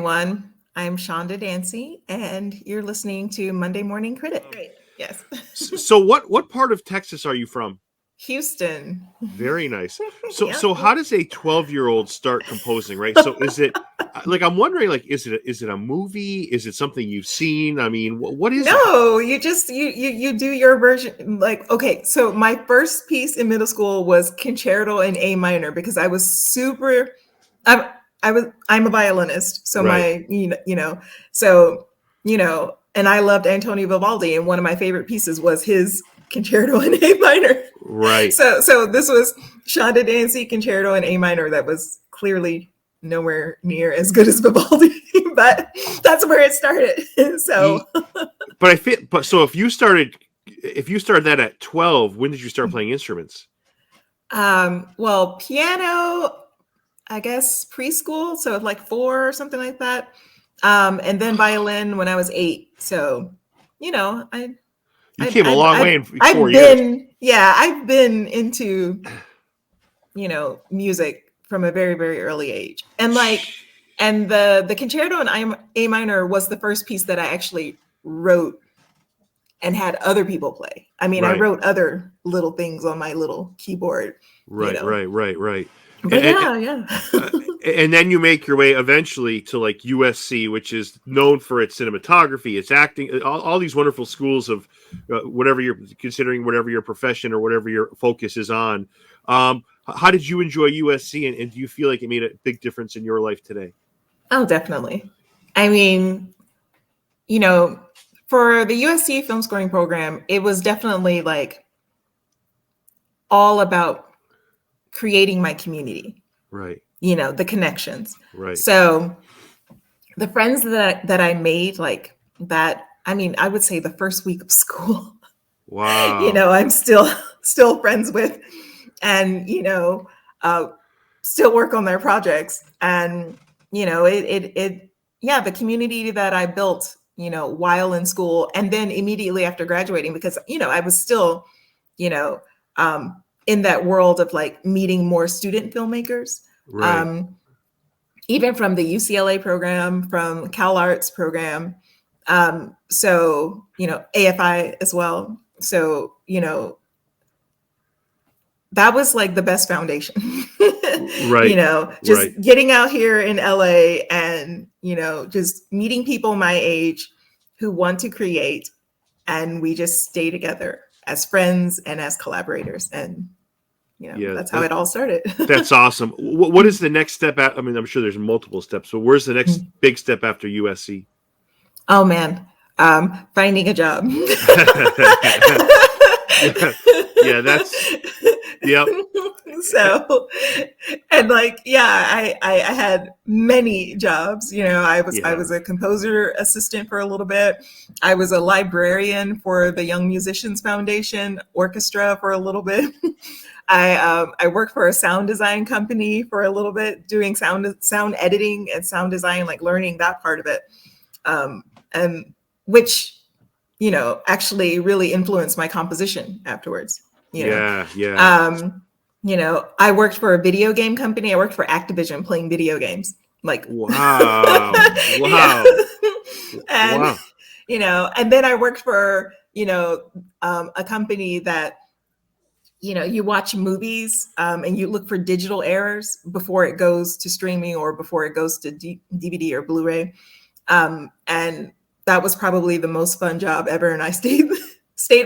everyone. I'm Chanda Dancy, and you're listening to Monday Morning Critic. Great. Yes. So what part of Texas are you from? Houston. Very nice. So Yep. so how does a 12-year-old start composing, right? So is it like I'm wondering, like, is it a movie? Is it something you've seen? I mean, what is it? No, you just you do your version. Like, okay, so my first piece in middle school was concerto in A minor because I was super. I'm a violinist, so Right. and I loved Antonio Vivaldi, and one of my favorite pieces was his concerto in A minor. Right. So this was Chanda Dancy concerto in A minor that was clearly nowhere near as good as Vivaldi, but that's where it started. So, But so if you started that at 12, when did you start playing instruments? well, piano, I guess preschool, so like 4 or something like that, and then violin when I was 8. So, You came a long way in 4 years. I've been into music from a very, very early age, and the concerto in A minor was the first piece that I actually wrote and had other people play. I mean, I Right. wrote other little things on my little keyboard. Right. But yeah. And then you make your way eventually to like USC, which is known for its cinematography, its acting, all these wonderful schools of whatever you're considering, whatever your profession or whatever your focus is on. How did you enjoy USC, and do you feel like it made a big difference in your life today? Oh, definitely. I mean, for the USC Film Scoring Program, it was definitely like all about creating my community. Right. The connections. Right. So the friends that I made, like that, I mean, I would say the first week of school. Wow. I'm still friends with, and still work on their projects. And the community that I built, while in school, and then immediately after graduating, because I was still, in that world of like meeting more student filmmakers. Right. Even from the UCLA program, from Cal Arts program. So, AFI as well. So, that was like the best foundation. Right. Just getting out here in LA and, just meeting people my age who want to create, and we just stay together as friends and as collaborators. And that's how it all started. That's awesome. What is the next step? I mean, I'm sure there's multiple steps, but where's the next big step after USC? Oh man, finding a job. Yeah, that's yep. So, and I had many jobs. I was a composer assistant for a little bit. I was a librarian for the Young Musicians Foundation orchestra for a little bit. I worked for a sound design company for a little bit, doing sound editing and sound design, like learning that part of it, and which actually really influenced my composition afterwards. Yeah. I worked for a video game company. I worked for Activision playing video games. Like, wow. And wow. And then I worked for a company that you watch movies and you look for digital errors before it goes to streaming or before it goes to DVD or Blu-ray. And that was probably the most fun job ever. And I stayed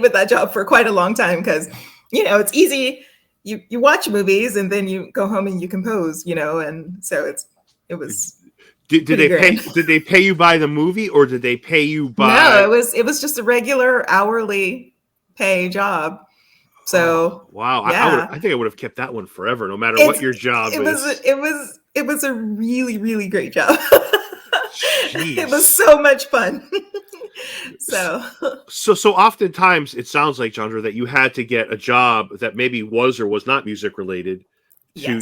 with that job for quite a long time because, it's easy. You watch movies and then you go home and you compose, and so it was. Did they pay you by the movie, or did they pay you by? No, it was just a regular hourly pay job. So wow, yeah. I think I would have kept that one forever, no matter what your job is. It was a really, really great job. It was so much fun. So oftentimes it sounds like, Chandra, that you had to get a job that maybe was or was not music related to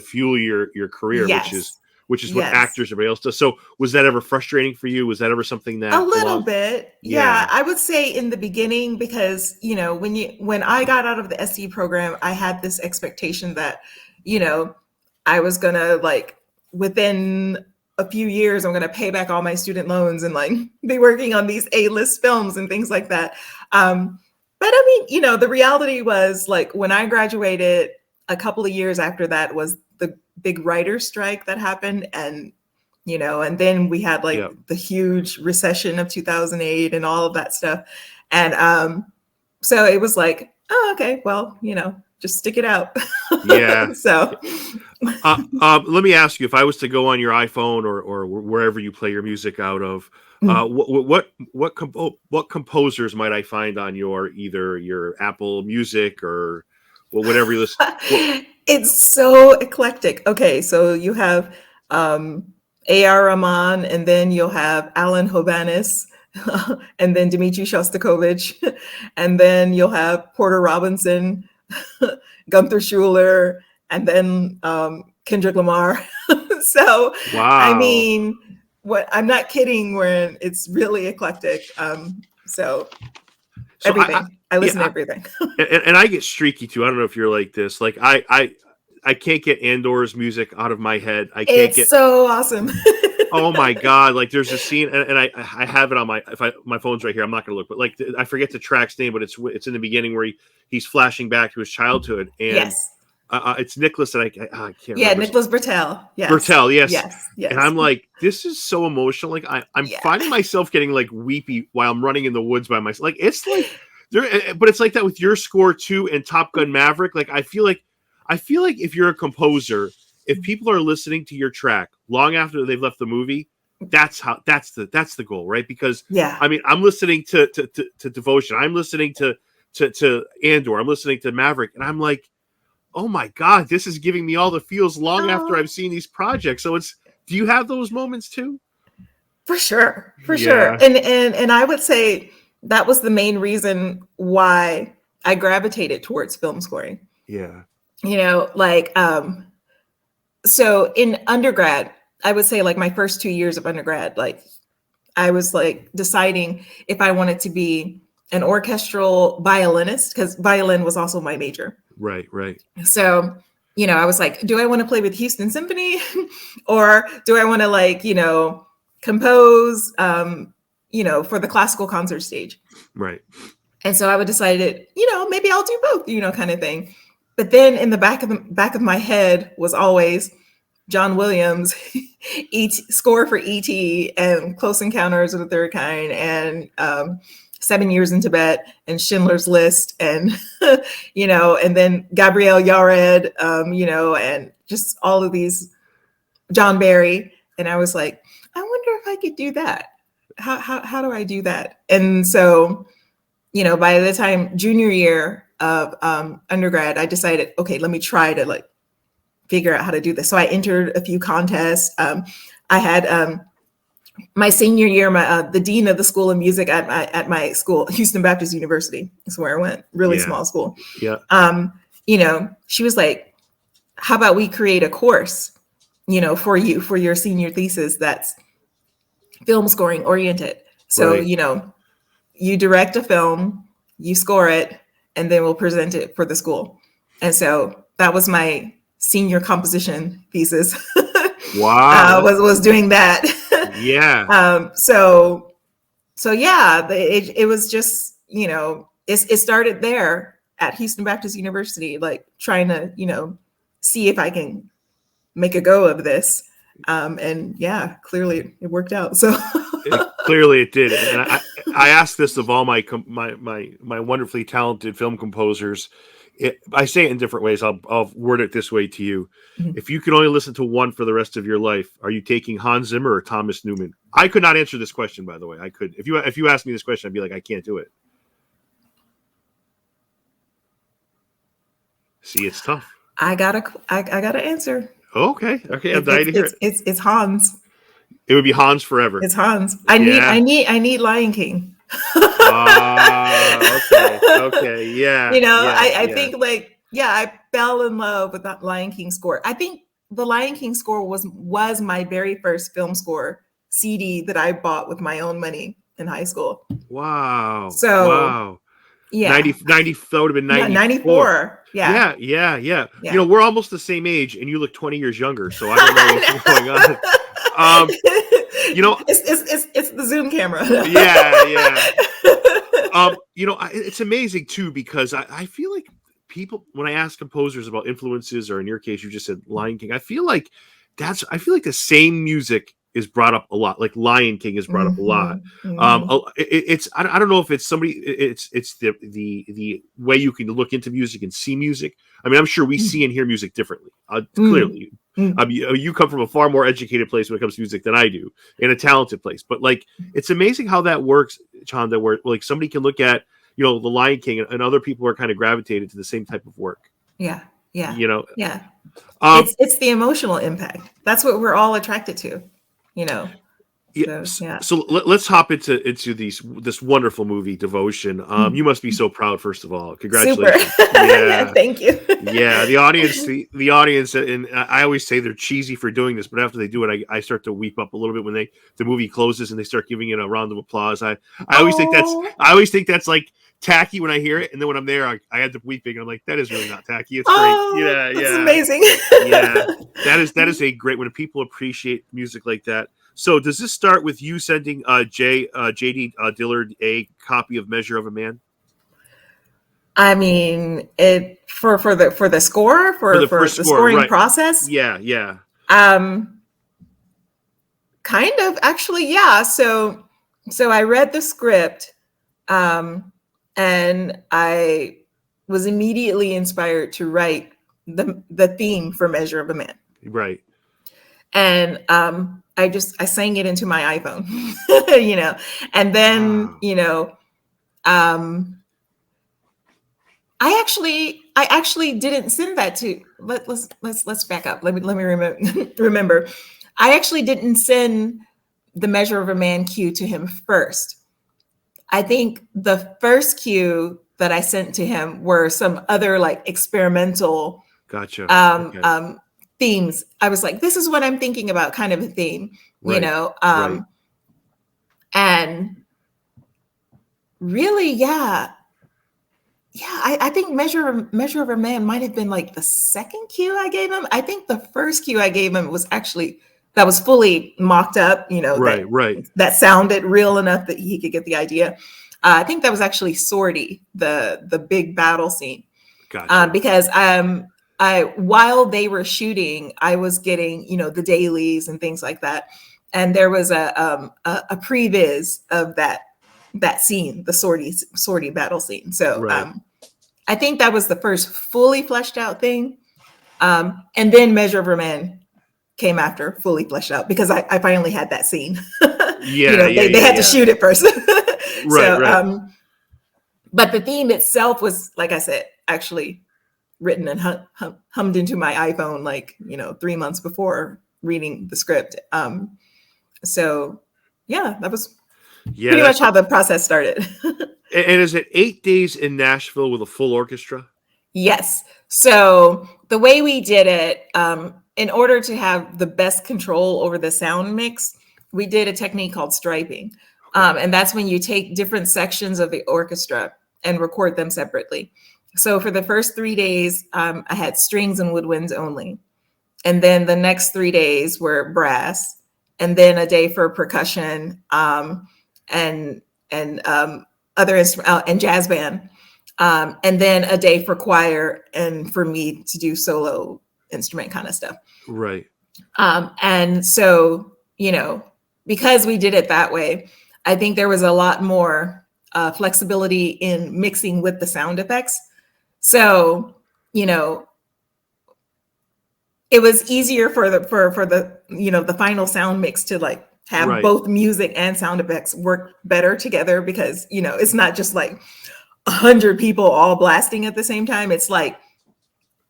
fuel your career, yes. which is what actors and everybody else does. So was that ever frustrating for you? Was that ever something that a little bit? Yeah, I would say in the beginning, because when I got out of the SE program, I had this expectation that I was gonna, like, within a few years, I'm going to pay back all my student loans and like be working on these A-list films and things like that. But I mean, you know, the reality was like when I graduated, a couple of years after that was the big writer's strike that happened. And, you know, and then we had like the huge recession of 2008 and all of that stuff. And so it was like, oh, okay, well, you know, just stick it out. Yeah. So let me ask you, if I was to go on your iPhone or wherever you play your music out of, what composers might I find on either your Apple Music or whatever you listen? It's so eclectic. Okay, so you have A.R. Rahman, and then you'll have Alan Hovhaness, and then Dmitri Shostakovich, and then you'll have Porter Robinson, Gunther Schuller, and then Kendrick Lamar. So, wow. I mean, I'm not kidding when it's really eclectic. So everything. I listen to everything. and I get streaky too. I don't know if you're like this. Like I can't get Andor's music out of my head. It's so awesome. Oh my God. Like there's a scene and I have it on my phone's right here. I'm not going to look, but like I forget the track's name, but it's in the beginning where he's flashing back to his childhood. And yes. It's Nicholas and I can't remember. Yeah, Nicholas Bertel. Yes. Bertel, yes. Yes. And I'm like, this is so emotional. Like I'm finding myself getting like weepy while I'm running in the woods by myself. Like it's like but it's like that with your score too and Top Gun Maverick. Like I feel like if you're a composer, if people are listening to your track long after they've left the movie, that's the goal, right? Because I mean, I'm listening to Devotion, I'm listening to Andor, I'm listening to Maverick, and I'm like, oh my God, this is giving me all the feels long after I've seen these projects. So do you have those moments too? For sure. And I would say that was the main reason why I gravitated towards film scoring. Yeah. You know, like, so in undergrad, I would say like my first 2 years of undergrad, like I was like deciding if I wanted to be an orchestral violinist, because violin was also my major. Right. So, you know, I was like, do I want to play with Houston Symphony or do I want to like, you know, compose, you know, for the classical concert stage? Right. And so I decided, you know, maybe I'll do both, you know, kind of thing. But then in the back of my head was always John Williams, score for E.T. and Close Encounters of the Third Kind and 7 Years in Tibet and Schindler's List and, you know, and then Gabriel Yared, you know, and just all of these, John Barry. And I was like, I wonder if I could do that. How do I do that? And so, you know, by the time junior year of undergrad, I decided, okay, let me try to like figure out how to do this. So I entered a few contests. I had my senior year, the dean of the School of Music at my school, Houston Baptist University, is where I went. Really small school. Yeah. You know, she was like, "How about we create a course, you know, for your senior thesis that's film scoring oriented. So you know, you direct a film, you score it, and then we'll present it for the school." And so that was my senior composition thesis. Wow. Was doing that. Yeah. So yeah, it was just, you know, it started there at Houston Baptist University, like trying to, you know, see if I can make a go of this. And yeah, clearly it worked out. So clearly it did. And I asked this of all my wonderfully talented film composers. I say it in different ways. I'll word it this way to you. Mm-hmm. If you could only listen to one for the rest of your life, are you taking Hans Zimmer or Thomas Newman? I could not answer this question, by the way. I could. If you asked me this question, I'd be like, I can't do it. See, it's tough. I gotta answer. Okay. I'm dying to hear it. It's Hans. It would be Hans forever. It's Hans. I need Lion King. Okay. Yeah. You know, I think like, I fell in love with that Lion King score. I think the Lion King score was my very first film score CD that I bought with my own money in high school. Wow. So, wow. Yeah. 90 that would have been 94. 94. Yeah. You know, we're almost the same age and you look 20 years younger. So I don't know what's going on. You know, it's the Zoom camera. Yeah. You know, it's amazing too, because I feel like people, when I ask composers about influences, or in your case, you just said Lion King, I feel like the same music is brought up a lot. Like Lion King is brought up a lot. It's I don't know if it's somebody, it's the way you can look into music and see music. I mean, I'm sure we see and hear music differently. Clearly, you come from a far more educated place when it comes to music than I do, in a talented place. But like, it's amazing how that works, Chanda, where like somebody can look at, you know, the Lion King, and other people are kind of gravitated to the same type of work. Yeah. You know. Yeah. It's the emotional impact. That's what we're all attracted to. You know. So let's hop into this wonderful movie, Devotion. You must be so proud, first of all. Congratulations. Super. Yeah, thank you. Yeah, the audience, and I always say they're cheesy for doing this, but after they do it, I start to weep up a little bit when the movie closes and they start giving it a round of applause. I always think that's like tacky when I hear it, and then when I'm there, I end up weeping. And I'm like, that is really not tacky. It's great. Yeah, that's amazing. Yeah, that is a great, when people appreciate music like that. So does this start with you sending J.D. Dillard a copy of Measure of a Man? I mean, it for the score for the scoring process. Yeah. Kind of, actually, yeah. So I read the script, and I was immediately inspired to write the theme for Measure of a Man. Right. And I sang it into my iPhone, you know, and then, wow. You know, I actually didn't send that to, let's back up. Let me remember. I actually didn't send the Measure of a Man cue to him first. I think the first cue that I sent to him were some other like experimental, okay. Themes. I was like, this is what I'm thinking about, kind of a theme, right. You know, Right. And really, yeah. I think Measure of a Man might have been like the second cue I gave him. I think the first cue I gave him was actually, that was fully mocked up, you know, right. That sounded real enough that he could get the idea. I think that was actually Sortie, the big battle scene. Gotcha. Because while they were shooting, I was getting, you know, the dailies and things like that, and there was a previs of that scene, the Sortie battle scene. So right. I think that was the first fully fleshed out thing, and then Measure of a Man came after, fully fleshed out, because I finally had that scene. Yeah, you know, they had to shoot it first. Right. But the theme itself was, like I said, actually written and hummed into my iPhone, like, you know, 3 months before reading the script. So yeah, that was pretty much how the process started. And is it 8 days in Nashville with a full orchestra? Yes. So the way we did it, in order to have the best control over the sound mix, we did a technique called striping. Okay. And that's when you take different sections of the orchestra and record them separately. So for the first 3 days, I had strings and woodwinds only. And then the next 3 days were brass, and then a day for percussion, and other instrument and jazz band. And then a day for choir and for me to do solo instrument kind of stuff. Right. And so, you know, because we did it that way, I think there was a lot more flexibility in mixing with the sound effects. So, you know, it was easier for the you know, the final sound mix to like have right. both music and sound effects work better together, because, you know, it's not just like 100 people all blasting at the same time. It's like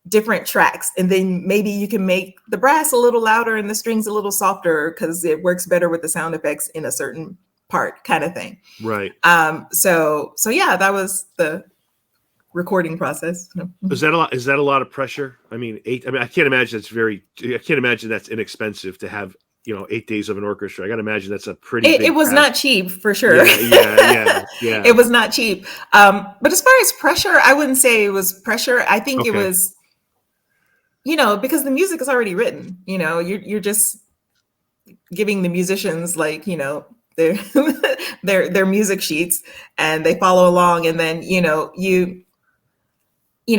different tracks, and then maybe you can make the brass a little louder and the strings a little softer because it works better with the sound effects in a certain part, kind of thing. Right. So yeah, that was the recording process. Is that a lot of pressure? I mean, I can't imagine that's inexpensive to have, you know, 8 days of an orchestra. I got to imagine that's a pretty big it was task. Not cheap, for sure. Yeah. It was not cheap. But as far as pressure, I wouldn't say it was pressure. I think it was, you know, because the music is already written, you know, you're just giving the musicians like, their their music sheets, and they follow along, and then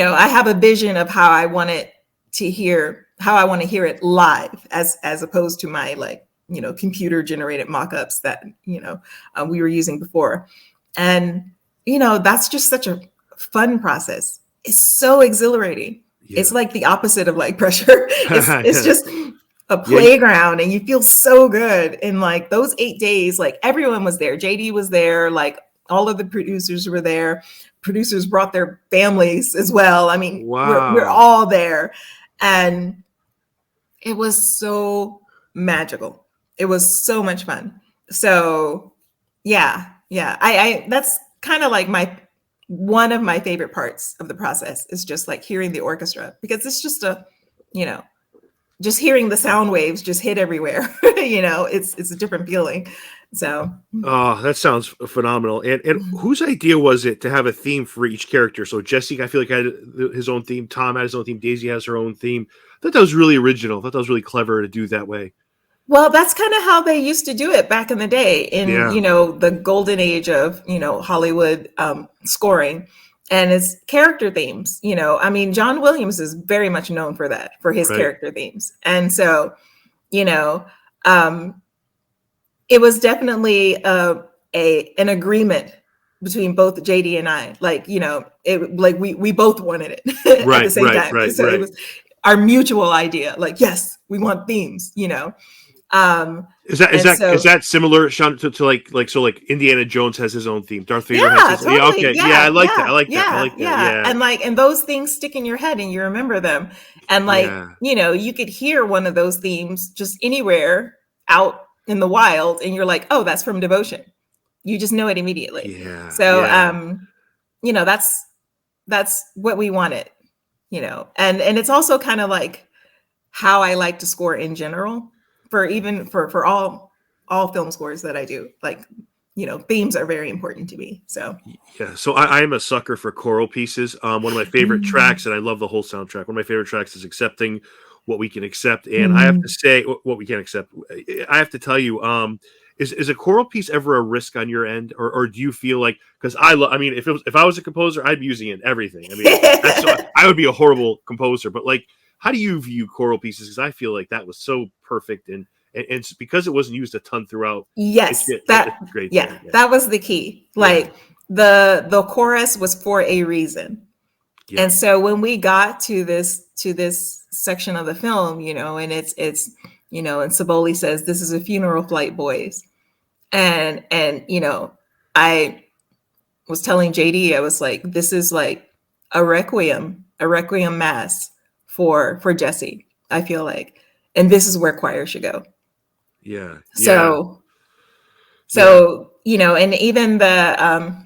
I have a vision of how I want to hear it live, as opposed to my like computer generated mock-ups that we were using before. And that's just such a fun process. It's so exhilarating. Yeah. It's like the opposite of like pressure. It's just a playground, and you feel so good. And like those 8 days, like everyone was there. JD was there, like all of the producers were there. Producers brought their families as well. I mean, wow. we're all there. And it was so magical. It was so much fun. So yeah. I that's kind of like one of my favorite parts of the process is just like hearing the orchestra, because it's just just hearing the sound waves just hit everywhere. It's a different feeling. So that sounds phenomenal. And whose idea was it to have a theme for each character? So Jesse, I feel like, had his own theme. Tom had his own theme. Daisy has her own theme. I thought that was really original. I thought that was really clever to do that way. Well, that's kind of how they used to do it back in the day, in the golden age of Hollywood scoring, and it's character themes. I mean, John Williams is very much known for that, for his character themes, and so it was definitely an agreement between both JD and I. Like we both wanted it at the same time. So it was our mutual idea. Like, yes, we want themes. Is that similar, Sean, to like Indiana Jones has his own theme, Darth Vader has his own. Totally. Yeah, okay. Yeah, I like that. I like that. Yeah. And those things stick in your head and you remember them. And you could hear one of those themes just anywhere out in the wild, and you're like, oh, that's from Devotion. You just know it immediately. Yeah. So that's what we wanted, and it's also kind of like how I like to score in general. For all film scores that I do, like, themes are very important to me. So yeah, so I am a sucker for choral pieces. One of my favorite tracks, and I love the whole soundtrack. One of my favorite tracks is Accepting What We Can Accept, and I have to say, what we can't accept. I have to tell you, is a choral piece ever a risk on your end, or do you feel like, because if I was a composer, I'd be using it in everything. I mean, I would be a horrible composer, but like, how do you view choral pieces? Because I feel like that was so perfect, and it's because it wasn't used a ton throughout. Yes, it's great. Yeah, that was the key. Like the chorus was for a reason, and so when we got to this section of the film, and it's and Saboli says, "This is a funeral flight, boys," and I was telling JD, I was like, "This is like a requiem mass for Jesse, I feel like, and this is where choir should go." Yeah. So and even the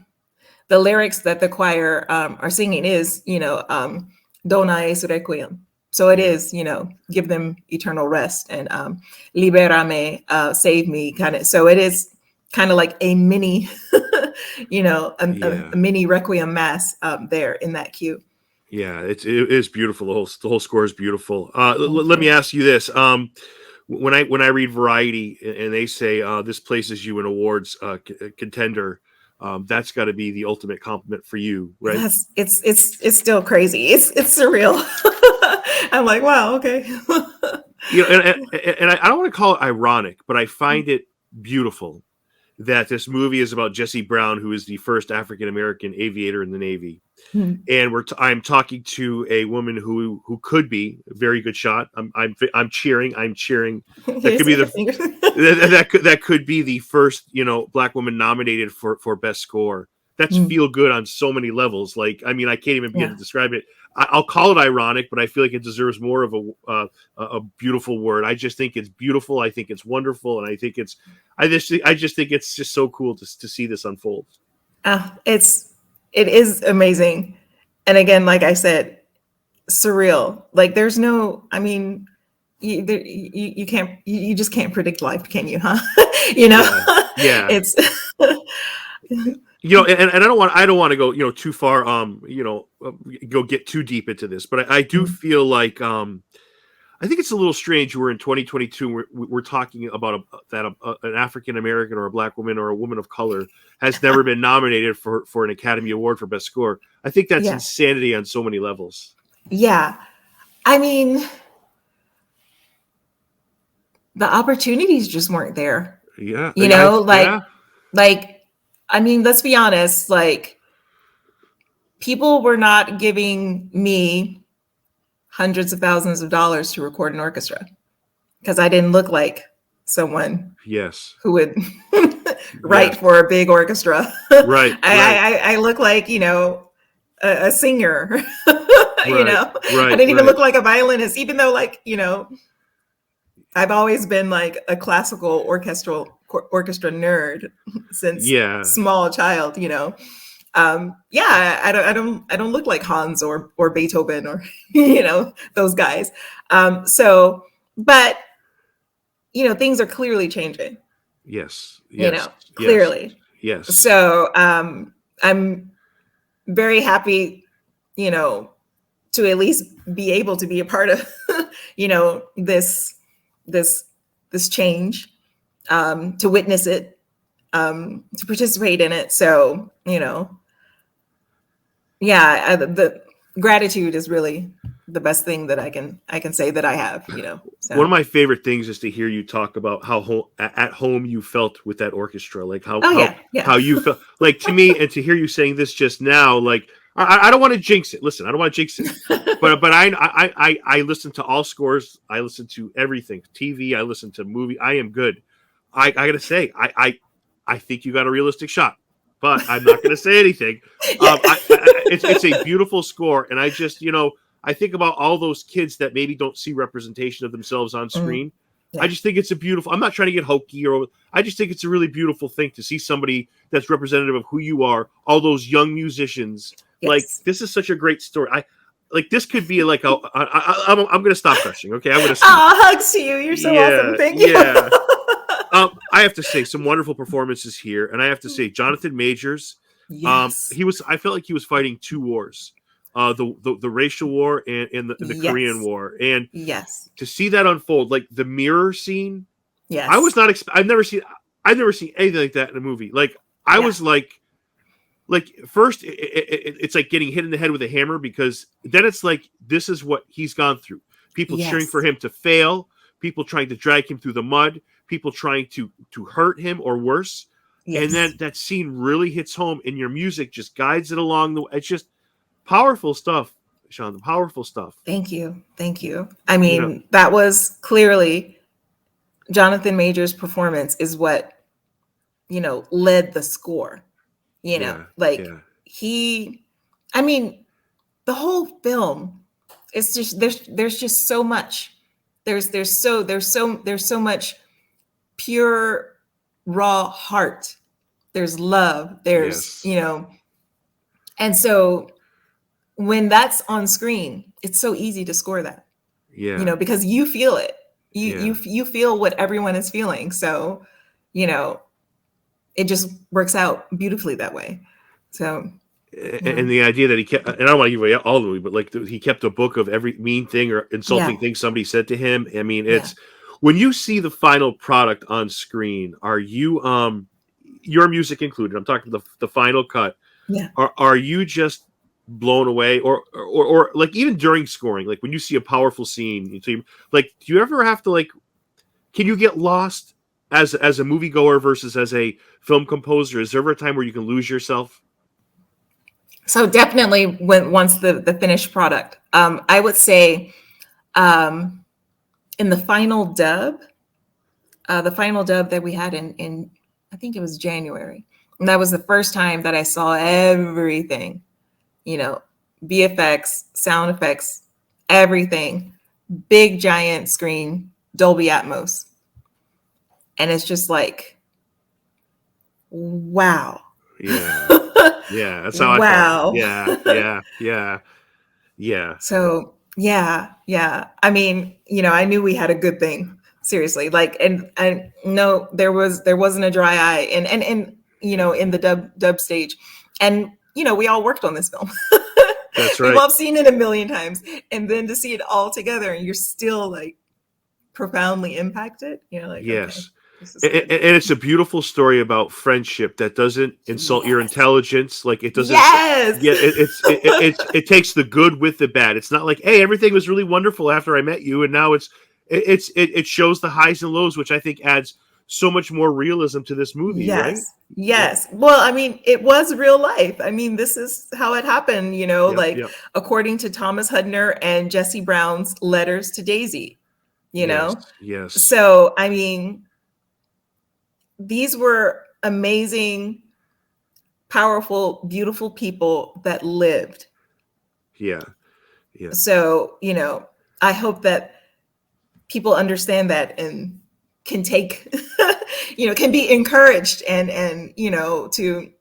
lyrics that the choir are singing is Dona es requiem. So it is give them eternal rest, and liberame, save me, kind of. So it is kind of like a mini a mini requiem mass there in that cue. Yeah, it is beautiful. The whole score is beautiful. Let me ask you this: when I read Variety and they say this places you an awards contender, that's got to be the ultimate compliment for you, right? It's still crazy. It's surreal. I'm like, wow, okay. And I don't want to call it ironic, but I find it beautiful that this movie is about Jesse Brown, who is the first African-American aviator in the Navy. And I'm talking to a woman who could be a very good shot. I'm cheering. That could be that could be the first Black woman nominated for best score. That's feel good on so many levels. Like, I mean, I can't even begin to describe it. I'll call it ironic, but I feel like it deserves more of a beautiful word. I just think it's beautiful. I think it's wonderful, and I just think it's just so cool to see this unfold. It is amazing, and again, like I said, surreal. Like, there's no, I mean, you can't, you just can't predict life, can you? Huh? Yeah. It's. And I don't want to go too far go get too deep into this, but I do feel like I think it's a little strange. We're in 2022. We're talking about an African American or a Black woman or a woman of color has never been nominated for an Academy Award for Best Score. I think that's insanity on so many levels. Yeah. I mean, the opportunities just weren't there. Yeah. You know, I mean, let's be honest, like, people were not giving me hundreds of thousands of dollars to record an orchestra because I didn't look like someone who would write for a big orchestra. Right. I look like, you know, a singer. You know, I didn't even look like a violinist, even though, like, you know, I've always been like a classical orchestra nerd since small child, you know. I don't look like Hans or Beethoven or, you know, those guys. But, you know, things are clearly changing. Yes. You know, clearly. Yes. So I'm very happy, you know, to at least be able to be a part of, you know, this change, to witness it, to participate in it. So, you know, the gratitude is really the best thing that I can say that I have, you know. So. One of my favorite things is to hear you talk about how at home you felt with that orchestra, like how you felt. Like, to me, and to hear you saying this just now, like, I don't want to jinx it. Listen, I don't want to jinx it, but I listen to all scores. I listen to everything, TV. I listen to movie. I am good. I gotta say, I think you got a realistic shot, but I'm not gonna say anything. It's a beautiful score, and I just, you know, I think about all those kids that maybe don't see representation of themselves on screen. I just think it's a beautiful. I'm not trying to get hokey, I just think it's a really beautiful thing to see somebody that's representative of who you are. All those young musicians. Like, this is such a great story. This could be like I'm going to stop gushing. Okay, I'm going to. Hugs to you. You're so awesome. Thank you. Yeah. I have to say some wonderful performances here, and I have to say Jonathan Majors. Yes. I felt like he was fighting two wars, the racial war and the Korean War, and to see that unfold, like the mirror scene. Yes. I was not. I've never seen anything like that in a movie. Like, I was like first it's like getting hit in the head with a hammer, because then it's like, this is what he's gone through. People cheering for him to fail, people trying to drag him through the mud, people trying to hurt him or worse. And then that scene really hits home, and your music just guides it along the way. It's just powerful stuff, Chanda. Powerful stuff. Thank you. I mean, that was clearly Jonathan Majors' performance is what, you know, led the score. You know, I mean, the whole film is just, there's just so much. There's so much pure, raw heart. There's love. There's, you know, and so when that's on screen, it's so easy to score that. Yeah. You know, because you feel it. You feel what everyone is feeling. So, you know, it just works out beautifully that way. So, and the idea that he kept, and I don't want to give away all the movie, but like he kept a book of every mean thing or insulting thing somebody said to him. I mean, it's when you see the final product on screen, are you, your music included, I'm talking the final cut. Yeah. Are you just blown away, or like even during scoring, like when you see a powerful scene, like, do you ever have to, like, can you get lost as a moviegoer versus as a film composer? Is there ever a time where you can lose yourself? So definitely once the finished product, I would say, in the final dub that we had in I think it was January, and that was the first time that I saw everything, you know, VFX, sound effects, everything, big giant screen, Dolby Atmos. And it's just like, wow. Yeah. Yeah. That's how I felt. Yeah. So, yeah. I mean, you know, I knew we had a good thing, seriously. Like, and I know there wasn't a dry eye and you know, in the dub stage. And, you know, we all worked on this film. That's We've right. all seen it a million times, and then to see it all together, and you're still like profoundly impacted. You're like, okay, Yes. this is good. And it's a beautiful story about friendship that doesn't insult your Yes. intelligence. Like it doesn't. Yes. Yeah, it takes the good with the bad. It's not like, hey, everything was really wonderful after I met you, and now it shows the highs and lows, which I think adds so much more realism to this movie, right? Yes. Well, I mean, it was real life. I mean, this is how it happened, Yep. according to Thomas Hudner and Jesse Brown's letters to Daisy, Yes. So, I mean, these were amazing, powerful, beautiful people that lived. Yeah. So, I hope that people understand that and can take, can be encouraged and to,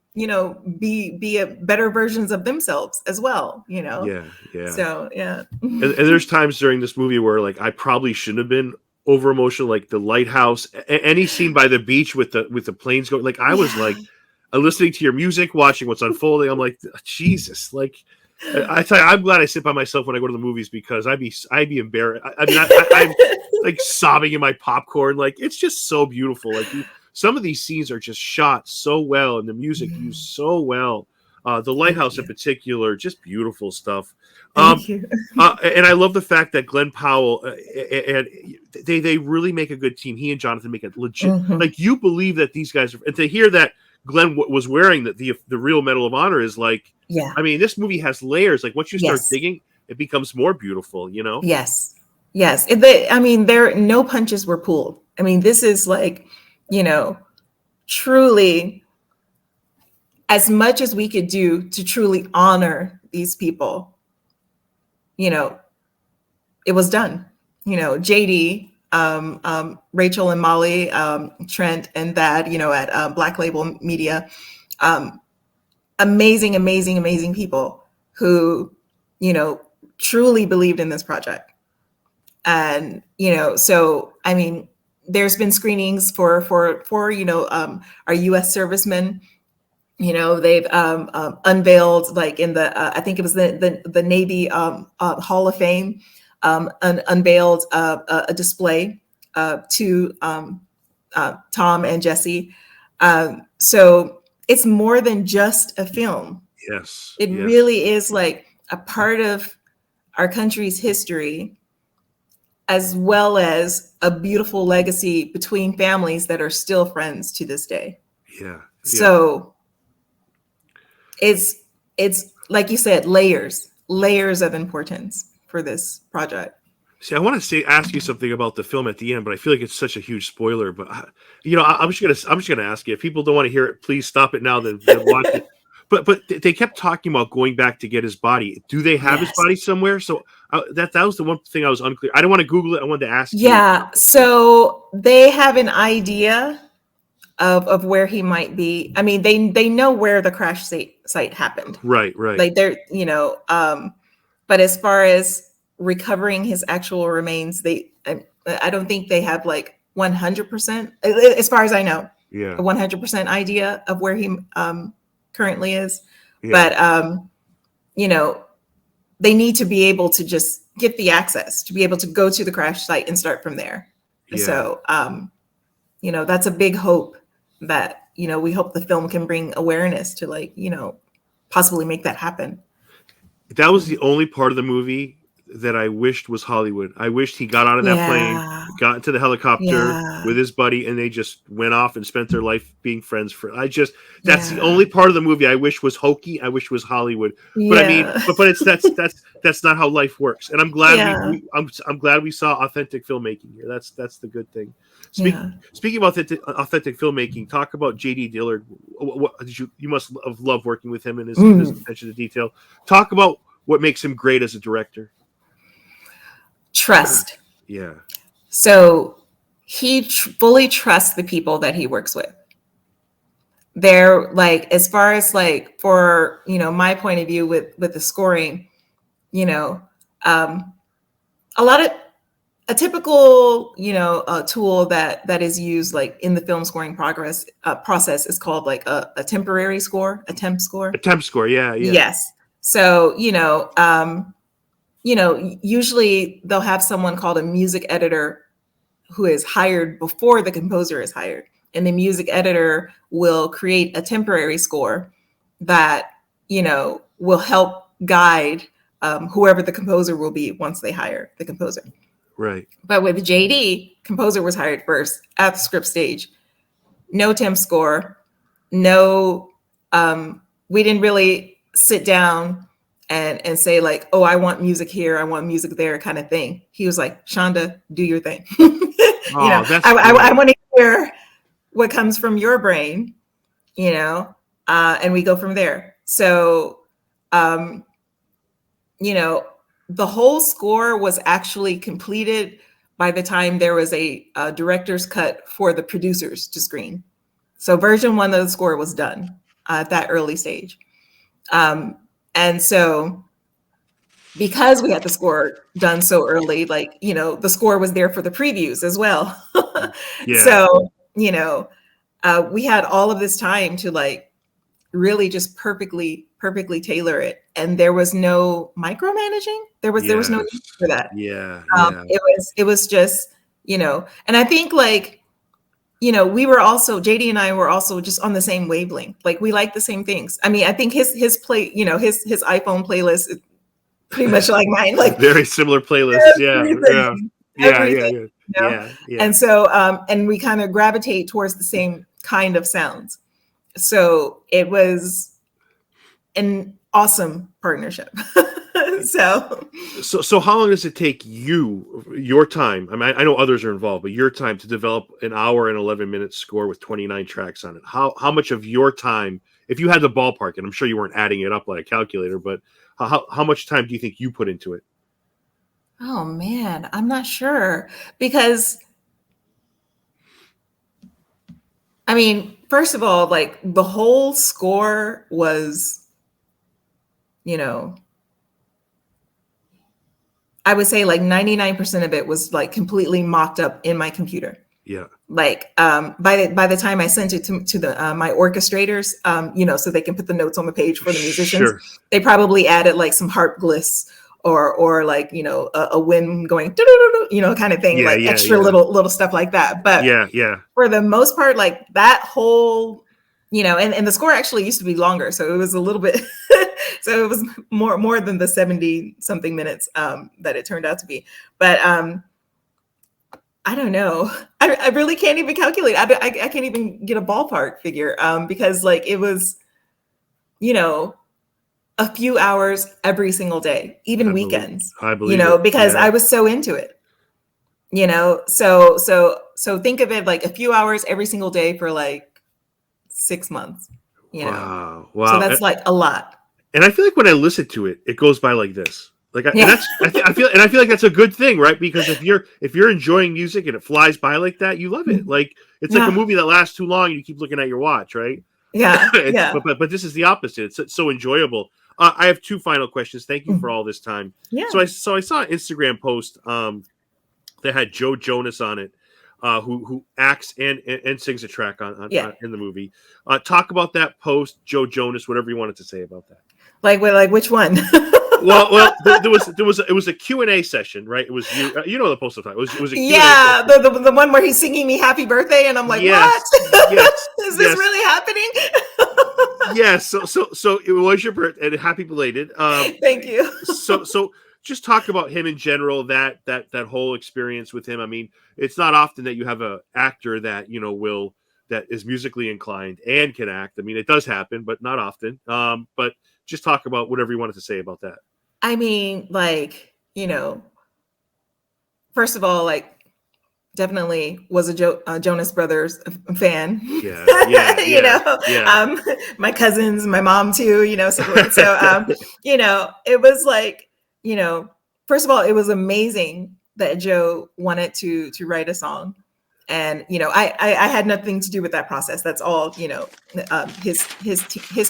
be a better versions of themselves as well, Yeah. So, yeah. And there's times during this movie where like I probably shouldn't have been over emotional, like the lighthouse, any scene by the beach with the planes going. Like I was like listening to your music, watching what's unfolding. I'm like, Jesus, like I tell you, I'm glad I sit by myself when I go to the movies because I'd be embarrassed. I mean, I'm like sobbing in my popcorn. Like it's just so beautiful. Like some of these scenes are just shot so well, and the music used so well. The lighthouse in particular, just beautiful stuff. Thank you. And I love the fact that Glen Powell and they really make a good team. He and Jonathan make it legit. Like you believe that these guys are, and to hear that Glen was wearing the real Medal of Honor is like, I mean, this movie has layers. Like once you start digging, it becomes more beautiful. Yes. I mean, no punches were pulled. I mean, this is like, truly as much as we could do to truly honor these people. It was done. JD, Rachel and Molly, Trent and Thad, at Black Label Media, amazing people who, truly believed in this project. And, so, I mean, there's been screenings for our U.S. servicemen. They've unveiled, like in the I think it was the Navy Hall of Fame, unveiled a display to Tom and Jesse. So it's more than just a film. Yes, it really is like a part of our country's history, as well as a beautiful legacy between families that are still friends to this day. So it's like you said, layers of importance for this project. See, I want to ask you something about the film at the end, but I feel like it's such a huge spoiler. But I'm just gonna ask you. If people don't want to hear it, please stop it now. Then watch it. But they kept talking about going back to get his body. Do they have his body somewhere? So that was the one thing I was unclear. I don't want to Google it. I wanted to ask you. Yeah. So they have an idea of where he might be. I mean, they know where the crash site happened. Right. Like they're, but as far as recovering his actual remains, I don't think they have like 100%, as far as I know, a 100% idea of where he currently is. But, they need to be able to just get the access to be able to go to the crash site and start from there. So, that's a big hope that, we hope the film can bring awareness to possibly make that happen. That was the only part of the movie that I wished was Hollywood. I wished he got out of that plane, got into the helicopter with his buddy, and they just went off and spent their life being friends. That's the only part of the movie I wish was hokey. I wish was Hollywood. But I mean, but it's that's not how life works. And I'm glad I'm glad we saw authentic filmmaking here. That's the good thing. Speaking of authentic filmmaking, talk about J.D. Dillard. What you must have loved working with him and his attention to detail. Talk about what makes him great as a director. Trust. Yeah. So he fully trusts the people that he works with. They're like, as far as like for my point of view with the scoring, a typical tool that is used like in the film scoring process is called like a temporary score, a temp score. A temp score, yeah. Yes. So, usually they'll have someone called a music editor who is hired before the composer is hired. And the music editor will create a temporary score that, will help guide whoever the composer will be once they hire the composer. Right. But with JD, composer was hired first at the script stage. No temp score. No, we didn't really sit down and say like, oh, I want music here, I want music there kind of thing. He was like, Chanda, do your thing. I want to hear what comes from your brain, and we go from there. So, the whole score was actually completed by the time there was a director's cut for the producers to screen. So version 1 of the score was done at that early stage. And so because we had the score done so early, like, the score was there for the previews as well. Yeah. So, we had all of this time to like really just perfectly tailor it. And there was no micromanaging. There was no need for that. Yeah. It was just, and I think like, we were also, JD and I were also just on the same wavelength. Like we like the same things. I mean, I think his play, his iPhone playlist is pretty much like mine. Like very similar playlist. Yeah. And so, and we kind of gravitate towards the same kind of sounds. So it was an awesome partnership. So how long does it take your time? I mean, I know others are involved, but your time to develop an hour and 11-minute score with 29 tracks on it. How much of your time, if you had the ballpark, and I'm sure you weren't adding it up like a calculator, but how much time do you think you put into it? Oh man, I'm not sure, because I mean, first of all, like the whole score was, I would say like 99% of it was like completely mocked up in my computer. Yeah. Like by the time I sent it to the my orchestrators, so they can put the notes on the page for the musicians, sure. They probably added like some harp gliss or like a wind going kind of thing, extra little stuff like that. But for the most part, like that whole and the score actually used to be longer, so it was a little bit so it was more than the 70 something minutes that it turned out to be. But I don't know. I really can't even calculate. I can't even get a ballpark figure because like it was, a few hours every single day, even weekends. I believe because I was so into it. So think of it like a few hours every single day for like 6 months. Wow. So that's like a lot. And I feel like when I listen to it, it goes by like this. Like I feel like that's a good thing, right? Because if you're enjoying music and it flies by like that, you love it. Like it's like a movie that lasts too long and you keep looking at your watch, right? Yeah. But this is the opposite. It's so enjoyable. I have 2 final questions. Thank you for all this time. Yeah. So I saw an Instagram post that had Joe Jonas on it, who acts and sings a track on in the movie. Talk about that post, Joe Jonas, whatever you wanted to say about that. Like which one? well, it was a Q&A session, right? It was the post of time. It was a Q&A session. the one where he's singing me happy birthday and I'm like, what? Yes. Is this really happening? Yes. So it was your birthday and happy belated. Thank you. So just talk about him in general, that whole experience with him. I mean, it's not often that you have an actor that, that is musically inclined and can act. I mean, it does happen, but not often. But just talk about whatever you wanted to say about that. I mean, like, first of all, like, definitely was a Jonas Brothers fan. Yeah. My cousins, my mom too, so it was like, first of all, it was amazing that Joe wanted to write a song. And, I had nothing to do with that process. That's all, his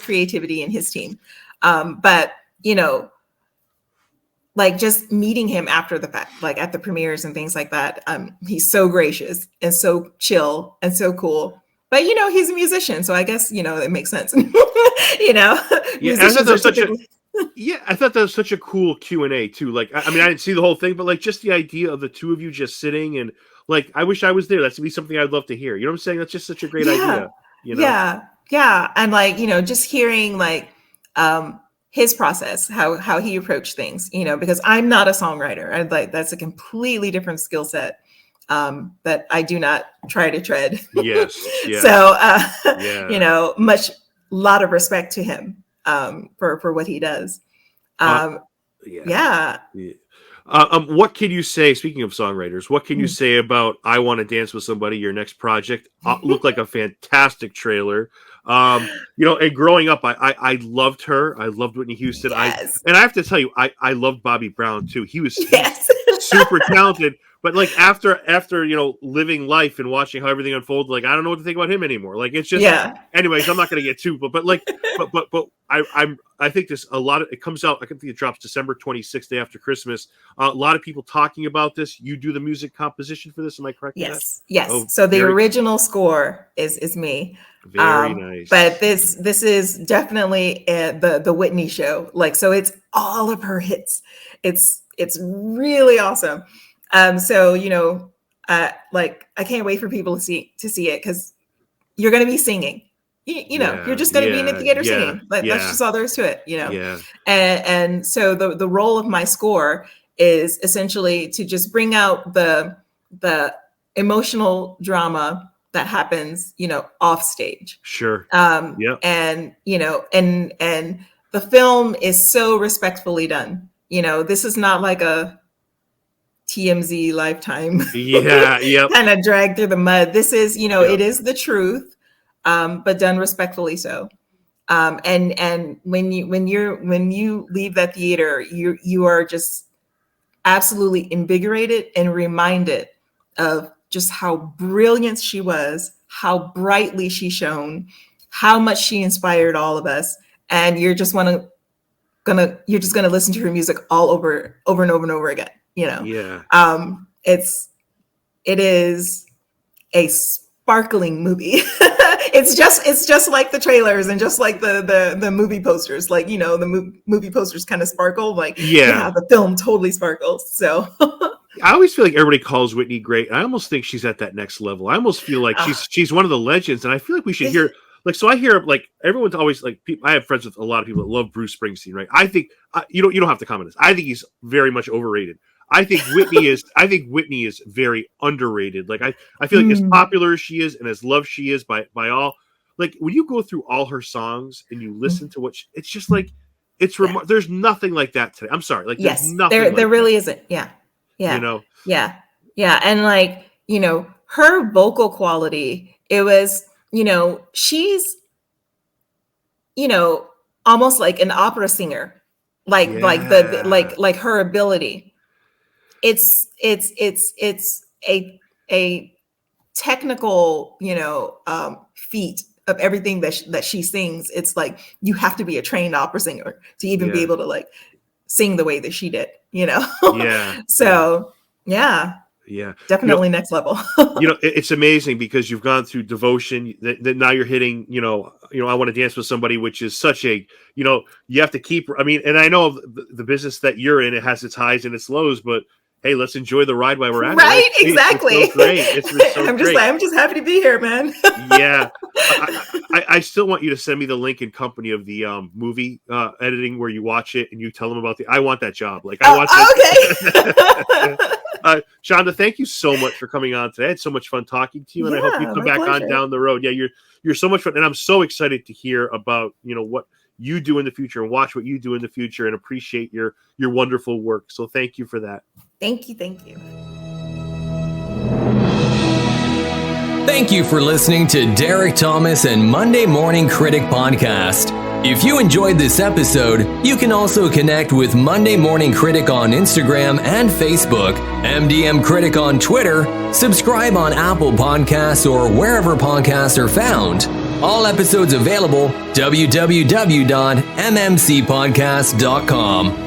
creativity and his team. But, like just meeting him after the fact, like at the premieres and things like that. He's so gracious and so chill and so cool. But, he's a musician. So I guess, it makes sense. Yeah, Yeah, I thought that was such a cool Q&A too. Like, I mean, I didn't see the whole thing, but like just the idea of the two of you just sitting and like, I wish I was there. That's be something I'd love to hear. You know what I'm saying? That's just such a great idea. You know? Yeah. And like, just hearing like his process, how he approached things, because I'm not a songwriter. I'd like, that's a completely different skill set that I do not try to tread. Yes. So, lot of respect to him for what he does. What can you say, speaking of songwriters, what can you say about I Want to Dance with Somebody, your next project? Looked like a fantastic trailer. And growing up, I loved her. I loved Whitney Houston. Yes. And I have to tell you, I loved Bobby Brown too. He was super talented. But like after living life and watching how everything unfolded, like I don't know what to think about him anymore. Like it's just anyways, I'm not gonna get too but I think there's a lot of it comes out, I think it drops December 26th, day after Christmas. A lot of people talking about this. You do the music composition for this, am I correct? Yes. Oh, so the original score is me. Very nice. But this is definitely the Whitney show. Like so it's all of her hits. It's really awesome. Like I can't wait for people to see it because you're going to be singing. You're just going to be in the theater singing. That's just all there is to it. And so the role of my score is essentially to just bring out the emotional drama that happens, off stage. Sure. And the film is so respectfully done. This is not like a TMZ Lifetime kind of drag through the mud. This is it is the truth, but done respectfully so. And when you leave that theater, you are just absolutely invigorated and reminded of just how brilliant she was, how brightly she shone, how much she inspired all of us, and you're just gonna listen to her music all over and over and over again. It is a sparkling movie. It's just like the trailers and just like the movie posters, like the movie posters kind of sparkle, like the film totally sparkles. So I always feel like everybody calls Whitney great. I almost think she's at that next level. I almost feel like she's one of the legends, and I feel like we should hear. Like, so I hear like everyone's always like, I have friends with a lot of people that love Bruce Springsteen, right? I think you don't have to comment on this. I think he's very much overrated. I think Whitney is very underrated. Like I feel like as popular as she is and as loved she is by all, like when you go through all her songs and you listen to what it's just like, it's there's nothing like that today. I'm sorry. Like there's nothing there really isn't. Yeah. And like, her vocal quality, it was, she's, almost like an opera singer, like her ability. It's a technical, feat of everything that she sings. It's like you have to be a trained opera singer to even be able to like sing the way that she did. So definitely next level. It's amazing because you've gone through Devotion. That now you're hitting. I Want to Dance with Somebody, which is such a. You have to keep. I mean, and I know the business that you're in. It has its highs and its lows, but. Hey, let's enjoy the ride while we're at it. Right, exactly. It's so great. It's so I'm just happy to be here, man. I still want you to send me the link and company of the movie editing where you watch it and you tell them about I want that job. Like I want that. Okay. Chanda, thank you so much for coming on today. I had so much fun talking to you, and I hope you come back on down the road. Yeah, you're so much fun, and I'm so excited to hear about what you do in the future and watch what you do in the future and appreciate your wonderful work. So thank you for that. Thank you. Thank you for listening to Derek Thomas and Monday Morning Critic Podcast. If you enjoyed this episode, you can also connect with Monday Morning Critic on Instagram and Facebook, MDM Critic on Twitter, subscribe on Apple Podcasts or wherever podcasts are found. All episodes available, www.mmcpodcast.com.